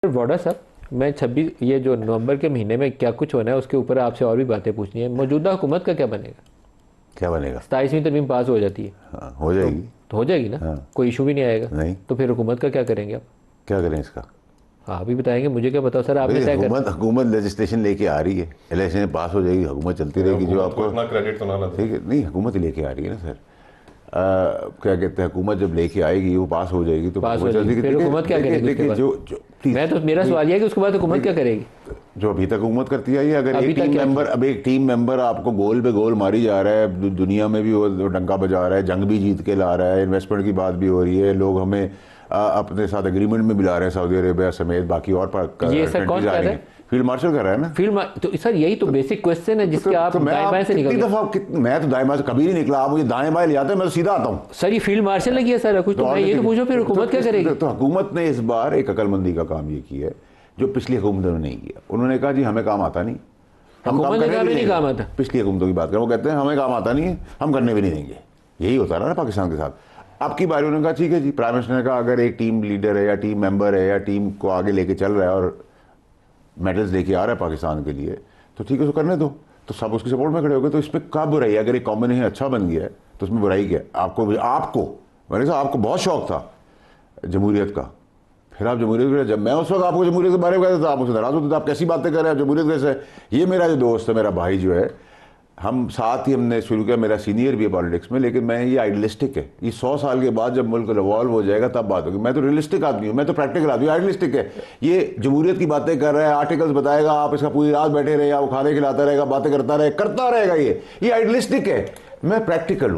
Voda साहब, मैं 26 ये जो नवंबर के महीने में क्या कुछ होना है उसके ऊपर आपसे और भी बातें पूछनी है। मौजूदा हुकूमत का क्या बनेगा? क्या बनेगा? 27वीं तरमीम पास हो जाती है। हाँ, हो जाएगी। तो हो जाएगी ना? हाँ। कोई इशू भी नहीं आएगा। नहीं। तो फिर हुकूमत का क्या करेंगे आप? क्या करें इसका? हाँ, अभी बताएंगे, मुझे क्या बताओ सर, आपने भाई तय कर। हुकूमत लेजिस्लेशन लेके आ रही है, इलेक्शन पास हो जाएगी, हुकूमत चलती रहेगी। जो हुकूमत को आपको इतना क्रेडिट तो ना दे। ठीक है, नहीं हुकूमत ही लेके आ रही है ना सर। क्या कहते हैं, हुकूमत जब लेके आएगी वो पास हो जाएगी तो पास हो हुकूमत चलती जाएगी, फिर हुकूमत क्या करेगी उसके देखिए बाद? जो जो प्लीज मैं तो मेरा सवाल यह है कि उसके बाद हुकूमत क्या करेगी? जो अभी तक हुकूमत करती आई है, अगर अभी एक तक टीम क्या मेंबर, अब एक टीम मेंबर आपको गोल पे गोल मारी जा रहा है, दुनिया में भी वो डंका बजा रहा है, जंग भी जीत के ला रहा है, इन्वेस्टमेंट की बात भी हो रही है, लोग हमें अपने साथ एग्रीमेंट में मिला रहे हैं, सऊदी अरेबिया समेत बाकी और ये सर कौन कंट्रीज आ कह रही रहा हैं। है? फील्ड मार्शल कर रहा है ना। तो सर यही तो बेसिक क्वेश्चन है जिसके आप मैं दाएं बाएं से कितनी निकल दफा मैं तो दाएं बाएं से कभी नहीं निकला। आप मुझे दाएं बाएं ले जाते हैं, मैं तो सीधा आता हूँ। सर ये फील्ड मार्शल ने किया सारा कुछ, तो मैं ये तो पूछो फिर हुकूमत क्या करेगी? तो हुकूमत ने इस बार एक अकलमंदी का काम ये किया है जो पिछली हुकूमतों ने नहीं किया। उन्होंने कहा जी हमें काम आता नहीं, हम हुकूमत काम ने करने कहा भी नहीं काम आता। पिछली हुकूमतों की बात करें, वो कहते हैं हमें काम आता नहीं है, हम करने भी नहीं देंगे। यही होता रहा ना पाकिस्तान के साथ। अब की बारी उन्होंने कहा ठीक है जी, प्राइम मिनिस्टर ने कहा अगर एक टीम लीडर है या टीम मेंबर है या टीम को आगे लेके चल रहा है और मेडल्स लेके आ रहा है पाकिस्तान के लिए, तो ठीक है उसको करने दो। तो सब उसकी सपोर्ट में खड़े हो गए। तो इसमें क्या बुराई है? अगर एक कॉम्बिनेशन अच्छा बन गया है तो उसमें बुराई क्या है? आपको मैंने कहा आपको बहुत शौक था जमहूरियत का, फिर आप जमहूरियत, जब मैं उस वक्त आपको जमहूरियत के बारे में कहता था आप मुझसे नाराज होते थे, आप कैसी बातें कर रहे हैं, जमहूरियत कैसे है? ये मेरा जो दोस्त है, मेरा भाई जो है, हम साथ ही हमने शुरू किया, मेरा सीनियर भी है पॉलिटिक्स में, लेकिन मैं ये आइडियलिस्टिक है। ये 100 साल के बाद जब मुल्क रिवॉल्व हो जाएगा तब बात होगी। मैं तो रियलिस्टिक आदमी हूँ, मैं तो प्रैक्टिकल आदमी हूँ, आइडियलिस्टिक है। ये जमहूरियत की बातें कर रहा है, आर्टिकल्स बताएगा, आप इसका पूरी रात बैठे रहे, वो खाने खिलाता रहेगा, बातें करता रहेगा ये आइडियलिस्टिक है। मैं प्रैक्टिकल हूँ।